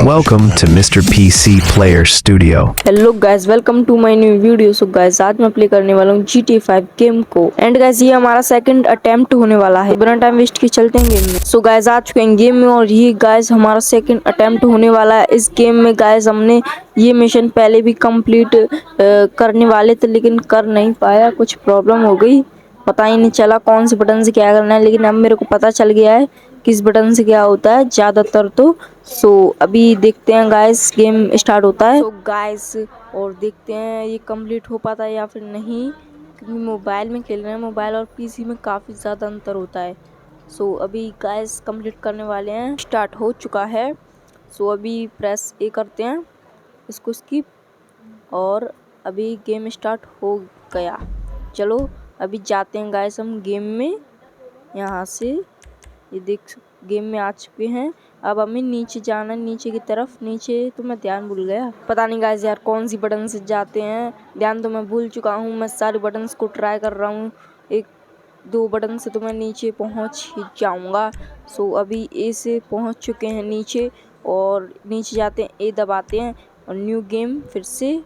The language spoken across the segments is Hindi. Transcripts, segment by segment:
Welcome to Mr. PC Player Studio. Hello guys, welcome to my new video. So guys, आज मैं प्ले करने वाला हूँ GTA 5 गेम को। एंड गाइस, ये हमारा सेकंड अटेम्प्ट होने वाला है। बिना टाइम वेस्ट के चलते हैं गेम में। सो गाइस, आ चुके हैं गेम में और ये गाइस हमारा सेकंड अटेम्प्ट होने वाला है इस गेम में। गाइस, हमने ये मिशन पहले भी कंप्लीट करने वाले थे, लेकिन कर नहीं पाया, कुछ प्रॉब्लम हो गई, पता ही नहीं चला कौन से बटन से क्या करना है। लेकिन अब मेरे को पता चल गया है किस बटन से क्या होता है ज्यादातर तो। सो अभी देखते हैं गाइस, गेम स्टार्ट होता है। सो गाइस, और देखते हैं ये कंप्लीट हो पाता है या फिर नहीं, क्योंकि मोबाइल में खेल रहे हैं। मोबाइल और पीसी में काफ़ी ज़्यादा अंतर होता है। सो अभी गाइस कंप्लीट करने वाले हैं, स्टार्ट हो चुका है। सो अभी प्रेस ए करते हैं, इसको स्किप, और अभी गेम स्टार्ट हो गया। चलो अभी जाते हैं गाइस हम गेम में। यहाँ से ये देख, गेम में आ चुके हैं। अब हमें नीचे जाना है, नीचे की तरफ। नीचे तो मैं ध्यान भूल गया, पता नहीं गाइस यार कौन सी बटन से जाते हैं, ध्यान तो मैं भूल चुका हूँ। मैं सारे बटन्स को ट्राई कर रहा हूँ, एक दो बटन से तो मैं नीचे पहुँच ही जाऊँगा। सो अभी ए से पहुँच चुके हैं नीचे, और नीचे जाते हैं, ए दबाते हैं और न्यू गेम फिर से।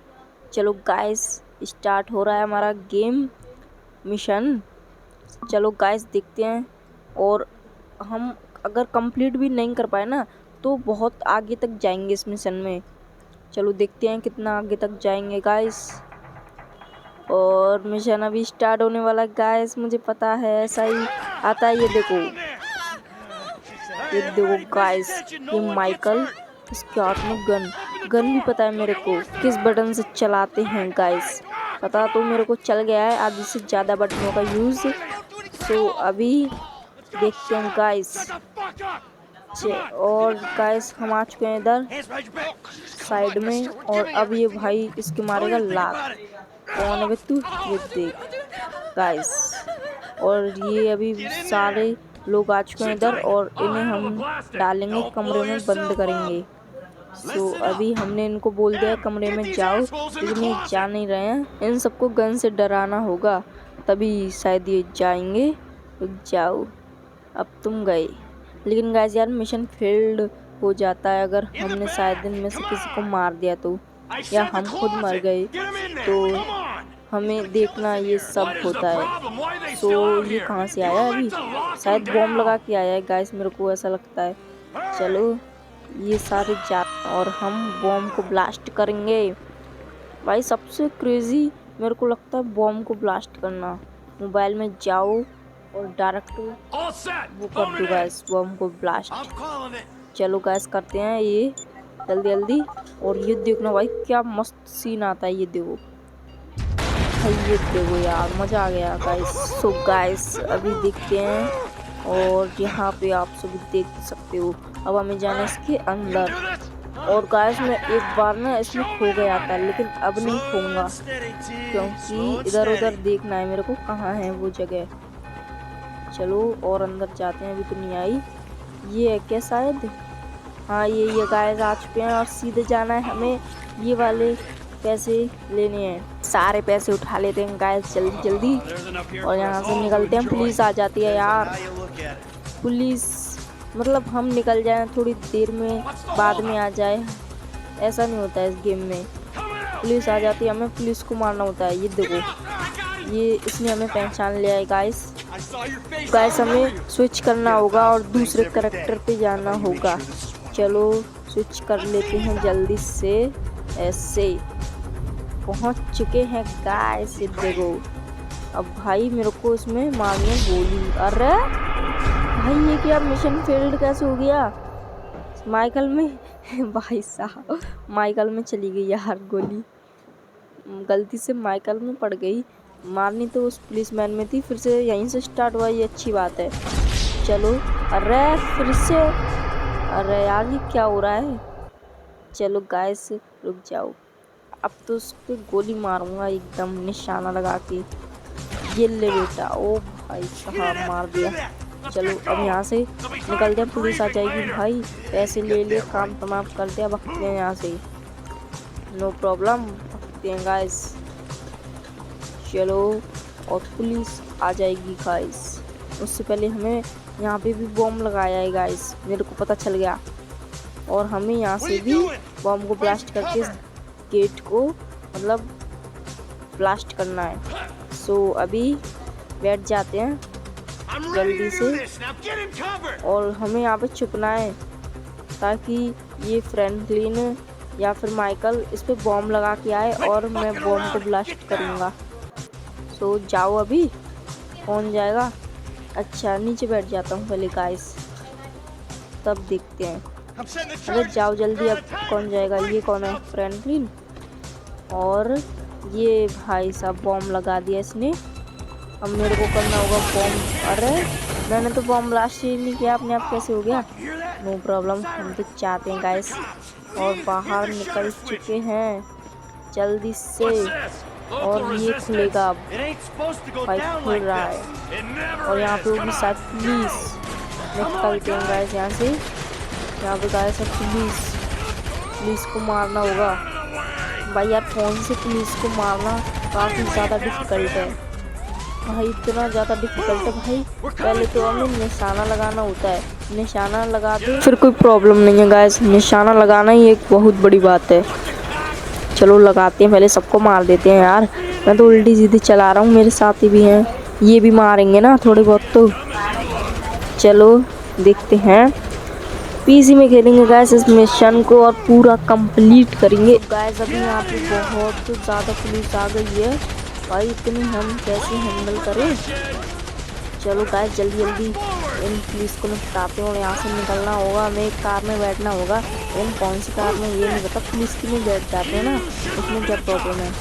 चलो गाइस, स्टार्ट हो रहा है हमारा गेम मिशन। चलो गाइस देखते हैं, और हम अगर कंप्लीट भी नहीं कर पाए ना तो बहुत आगे तक जाएंगे इस मिशन में। चलो देखते हैं कितना आगे तक जाएंगे गाइस। और मिशन अभी स्टार्ट होने वाला है गाइस, मुझे पता है ऐसा ही आता है। ये देखो गाइस, ये माइकल, इसके हाथ में गन भी पता है मेरे को किस बटन से चलाते हैं गाइस। पता तो मेरे को चल गया है आधे से ज़्यादा बटनों का यूज़। सो अभी देखते हैं गाइस। और गाइस हम आ चुके हैं इधर साइड में, और अब ये भाई इसके मारेगा लात। कौन है बे तू? ये देख गाइस, और ये अभी सारे लोग आ चुके हैं इधर, और इन्हें हम डालेंगे कमरे में, बंद करेंगे। सो अभी हमने इनको बोल दिया कमरे में जाओ, लेकिन ये जा नहीं रहे हैं। इन सबको गन से डराना होगा, तभी शायद ये जाएंगे। रुक जाओ, अब तुम गए। लेकिन गाइस यार मिशन फेल्ड हो जाता है अगर हमने शायद इनमें से किसी को मार दिया तो, या हम खुद मर गए तो। हमें देखना ये सब होता है। सो ये कहाँ से आया? अभी शायद बॉम्ब लगा के आया है गाइस, मेरे को ऐसा लगता है। चलो ये सारे जा, और हम बॉम्ब को ब्लास्ट करेंगे। भाई सबसे क्रेजी मेरे को लगता है बॉम्ब को ब्लास्ट करना। मोबाइल में जाओ और डायरेक्ट वो कर दो गाइस, बॉम्ब को ब्लास्ट। चलो गाइस करते हैं ये जल्दी जल्दी। और ये देखना भाई क्या मस्त सीन आता है, ये देखो भाई, ये देखो यार मज़ा आ गया गाइस। सो गाइस अभी देखते हैं, और यहाँ पे आप सभी देख सकते हो। अब हमें जाना है इसके अंदर। और गाइस मैं एक बार ना इसमें खो गया था, लेकिन अब नहीं खोऊंगा, क्योंकि इधर उधर देखना है मेरे को कहाँ है वो जगह। चलो और अंदर जाते हैं, अभी तो नहीं आई। ये है क्या शायद? हाँ ये गाइस आ चुके हैं, और सीधे जाना है हमें। ये वाले पैसे लेने हैं, सारे पैसे उठा लेते हैं गाइस जल्दी जल्दी, और यहाँ से निकलते हैं। पुलिस आ जाती है यार, पुलिस मतलब हम निकल जाएं थोड़ी देर में, बाद में आ जाए, ऐसा नहीं होता है इस गेम में। पुलिस आ जाती है, हमें पुलिस को मारना होता है। ये देखो ये इसने हमें पहचान लिया है गाइस। हमें स्विच करना होगा और दूसरे कैरेक्टर पे जाना होगा। चलो स्विच कर लेते हैं जल्दी से। ऐसे पहुंच चुके हैं गाइस, ये देखो। अब भाई मेरे को इसमें मारनी है गोली। अरे भाई ये क्या मिशन फेल्ड कैसे हो गया? माइकल में भाई साहब माइकल में चली गई यार गोली, गलती से माइकल में पड़ गई। मारनी तो उस पुलिसमैन में थी, फिर से यहीं से स्टार्ट हुआ, ये अच्छी बात है। चलो अरे फिर से, अरे यार ये क्या हो रहा है? चलो गाइस रुक जाओ, अब तो उस पर गोली मारूंगा एकदम निशाना लगा के। ये ले बेटा, ओ भाई साहब मार दिया। चलो अब यहाँ से निकलते हैं, पुलिस आ जाएगी भाई। पैसे ले लिए, काम तमाम करते हैं, भगते हैं यहाँ से, नो प्रॉब्लम, भगते हैं गाइस। चलो और पुलिस आ जाएगी गाइस। उससे पहले हमें यहाँ पे भी बॉम्ब लगाया है गाइस, मेरे को पता चल गया। और हमें यहाँ से भी बॉम्ब को ब्लास्ट करके इस गेट को मतलब ब्लास्ट करना है। सो अभी बैठ जाते हैं जल्दी से और हमें यहाँ पे छुपना है ताकि ये फ्रैंकलिन या फिर माइकल इस पे बॉम्ब लगा के आए और मैं बॉम्ब को ब्लास्ट करूँगा। सो जाओ, अभी कौन जाएगा? अच्छा नीचे बैठ जाता हूँ पहले गाइस, तब देखते हैं। अरे जाओ जल्दी, अब कौन जाएगा? ये कौन है? फ्रैंकलिन। और ये भाई साहब बॉम्ब लगा दिया इसने। अब मेरे को करना होगा बॉम्ब। अरे मैंने तो बॉम्ब ब्लास्ट ही नहीं किया, अपने आप कैसे हो गया? नो प्रॉब्लम, हम तो चाहते हैं गाइस। और बाहर निकल चुके हैं जल्दी से और ये खुलेगा अब। भाई खुल रहा है और यहाँ पे होगी शायद पुलिस। निकलते हैं गाइस यहाँ से। यहाँ पे गाइस है पुलिस को मारना होगा। भाई यार फोन से पुलिस को मारना काफ़ी ज़्यादा डिफिकल्ट है भाई, इतना ज़्यादा डिफिकल्ट है भाई। पहले तो हमें निशाना लगाना होता है, निशाना लगा दे फिर कोई प्रॉब्लम नहीं है गाइस। निशाना लगाना ही एक बहुत बड़ी बात है। चलो लगाते हैं, पहले सबको मार देते हैं यार। मैं तो उल्टी सीधी चला रहा हूँ, मेरे साथी भी हैं, ये भी मारेंगे ना थोड़े बहुत तो। चलो देखते हैं, पीसी में खेलेंगे गाइस इस मिशन को और पूरा कंप्लीट करेंगे। गाइस अभी यहाँ पे बहुत ज़्यादा पुलिस आ गई है भाई, इतनी हम कैसे हैंडल करें? चलो गाइस जल्दी जल्दी इन पुलिस को निपटाते हैं और यहाँ से निकलना होगा। हमें एक कार में बैठना होगा, लेकिन कौन सी कार में ये नहीं पता। पुलिस की में बैठ जाते हैं ना, उसमें क्या प्रॉब्लम है?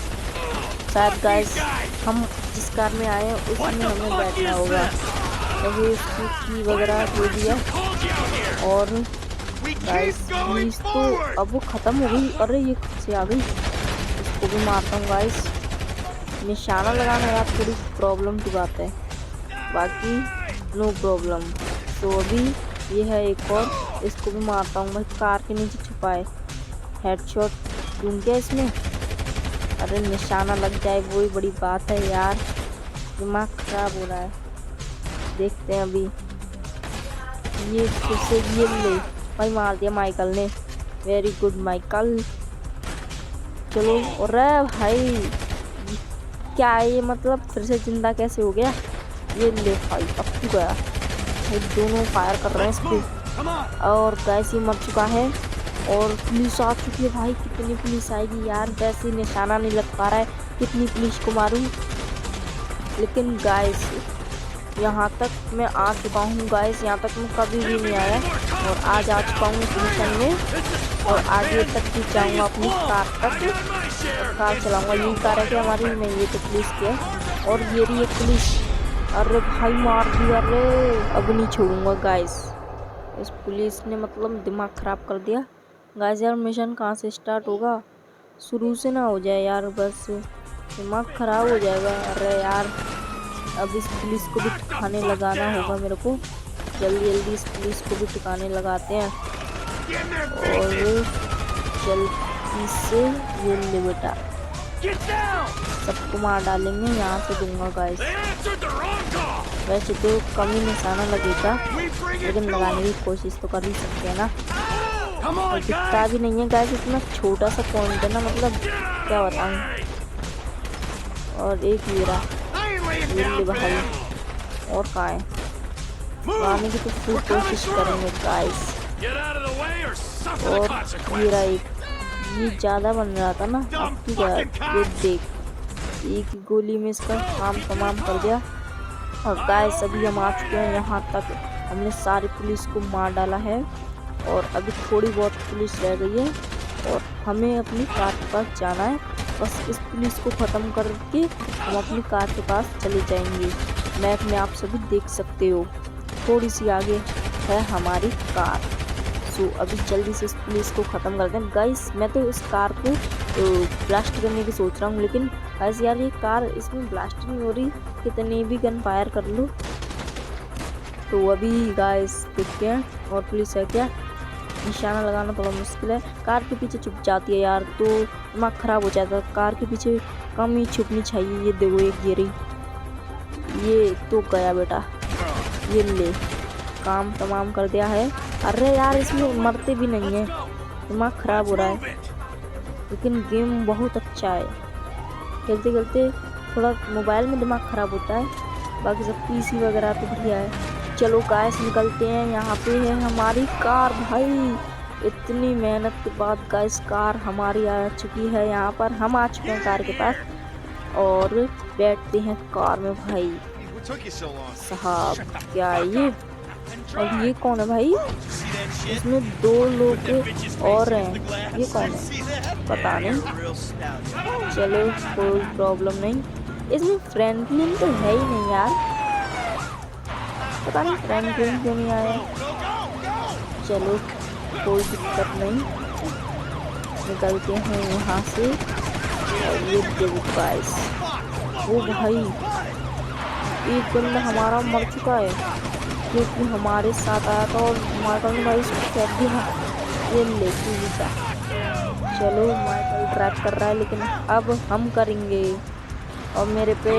शायद गाइस हम जिस कार में आए हैं उसमें हमें बैठना होगा। तो इसकी की वगैरह दे दिया और गाइस पुलिस तो अब वो ख़त्म हो गई। अरे ये खुद से आ गई, इसको भी मारता हूँ गाइस। निशाना लगाना यार थोड़ी प्रॉब्लम की बात है, बाकी नो प्रॉब्लम। तो अभी ये है एक और, इसको भी मारता हूँ भाई। कार के नीचे छुपा है, हेडशॉट दूँ क्या इसमें? अरे निशाना लग जाए वही बड़ी बात है यार, दिमाग खराब हो रहा है। देखते हैं अभी। ये फिर से ये ले भाई, मार दिया माइकल ने। Very good Michael. चलो और भाई क्या है ये, मतलब फिर से जिंदा कैसे हो गया? ये ले भाई, अब तो गया। ये दोनों फायर कर रहे हैं इस पे और गैस ये मर चुका है और पुलिस आ चुकी है भाई। कितनी पुलिस आएगी यार, वैसे निशाना नहीं लग पा रहा है, कितनी पुलिस को मारूं? लेकिन गाइस यहाँ तक मैं आ चुका हूँ गाइस, यहाँ तक मैं कभी भी नहीं आया और आज आ चुका हूँ इस मिशन में और आगे तक भी जाऊँगा अपनी कार तक। कार चलाऊँगा, यही कार है कि हमारी नहीं, ये तो पुलिस की है और ये रही एक पुलिस। अरे भाई मार दिया रे, अब नहीं छोड़ूंगा गाइस। इस पुलिस ने मतलब दिमाग ख़राब कर दिया गाइस। यार मिशन कहाँ से स्टार्ट होगा? शुरू से ना हो जाए यार, बस दिमाग ख़राब हो जाएगा। अरे यार अब इस पुलिस को भी ठिकाने लगाना होगा मेरे को, जल्दी जल्दी इस पुलिस को भी ठिकाने लगाते हैं और जल्दी से ये ले बेटा, सबको मार डालेंगे। यहाँ से दूंगा गाइस। वैसे तो कम ही निशाना लगेगा, लेकिन लगाने की कोशिश तो कर ही सकते हैं ना। और दिखता भी नहीं है गाइस, इतना छोटा सा पॉइंट है ना, मतलब क्या बताऊँ। और एक हीरा ये भाई, और कहाँ है? लाने की तो फुल कोशिश करेंगे गाइस। और हीरा एक, ये ज़्यादा बन रहा था ना, अब की क्या? ये देख, एक ही गोली में इसका काम तमाम कर दिया। और गाइस अभी हम आ चुके हैं यहाँ तक, हमने सारी पुलिस को मार डाला है और अभी थोड़ी बहुत पुलिस रह गई है और हमें अपनी कार के पास जाना है। बस इस पुलिस को ख़त्म करके हम अपनी कार के पास चले जाएंगे। मैप में आप सभी देख सकते हो, थोड़ी सी आगे है हमारी कार। सो अभी जल्दी से इस पुलिस को ख़त्म करते हैं गाइस। मैं तो इस कार को ब्लास्ट करने की सोच रहा हूँ, लेकिन गाइस यार ये कार इसमें ब्लास्ट नहीं हो रही, कितने भी गन फायर कर लो। तो अभी गाइस देखते हैं और पुलिस है क्या? निशाना लगाना थोड़ा मुश्किल है, कार के पीछे छुप जाती है यार, तो दिमाग ख़राब हो जाता है। कार के पीछे कम ही छुपनी चाहिए। ये देखो एक गिरी, ये तो गया बेटा, ये ले काम तमाम कर दिया है। अरे यार इसमें मरते भी नहीं है, दिमाग ख़राब हो रहा है। लेकिन गेम बहुत अच्छा है, खेलते खेलते थोड़ा मोबाइल में दिमाग ख़राब होता है, बाकी सब पीसी वगैरह तो बढ़िया है। चलो गाइस निकलते हैं। यहाँ पे है हमारी कार भाई, इतनी मेहनत के बाद गाइस कार हमारी आ चुकी है। यहाँ पर हम आ चुके हैं कार के पास और बैठते हैं कार में भाई। साहब क्या ये, और ये कौन है भाई? इसमें 2 लोग और हैं, ये कौन है पता नहीं। चलो कोई प्रॉब्लम नहीं। इसमें फ्रैंकलिन तो है ही नहीं यार, पता नहीं फ्रैंकलिन क्यों नहीं आया। चलो कोई दिक्कत नहीं, निकलते हैं यहाँ से। और ये देखो गाइस, वो भाई एक बंदा हमारा मर चुका है क्योंकि हमारे साथ आया था और माइकल भाई इसको फेंक दिया। ये लेके भी था। चलो माइकल ड्राइव कर रहा है, लेकिन अब हम करेंगे। और मेरे पे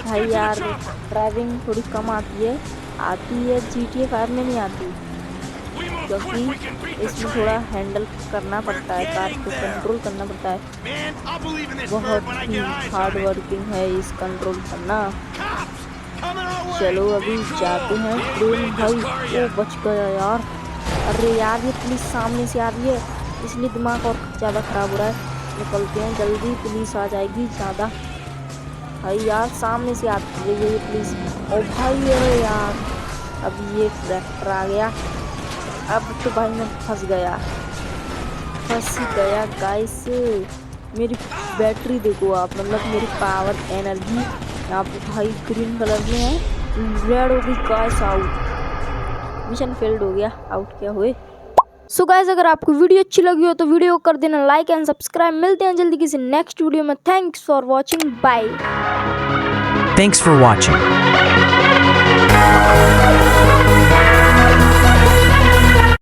भाई यार ड्राइविंग थोड़ी कम आती है GTA 5 में नहीं आती, क्योंकि इसमें थोड़ा हैंडल करना पड़ता है, कार को कंट्रोल करना पड़ता है। बहुत ही हार्ड वर्किंग है इस कंट्रोल करना। चलो अभी जाते हैं ट्रेन भाई। वो बच गया यार। अरे यार ये पुलिस सामने से आ रही है, इसलिए दिमाग और ज़्यादा ख़राब हो रहा है। निकलते हैं जल्दी, पुलिस आ जाएगी ज़्यादा। भाई यार सामने से आती है ये पुलिस। ओ भाई अरे यार अब ये ट्रैक्टर आ गया। अब तो भाई मैं फंस गया गाइस। मेरी बैटरी देखो आप, मतलब मेरी पावर एनर्जी यहाँ पे भाई ग्रीन कलर में है, रेड हो गई गाइस। आउट, मिशन फेल्ड हो गया, आउट क्या हुए। सो गाइस अगर आपको वीडियो अच्छी लगी हो तो वीडियो को कर देना लाइक एंड सब्सक्राइब। मिलते हैं जल्दी किसी नेक्स्ट वीडियो में। Thanks for watching, bye. Thanks for watching.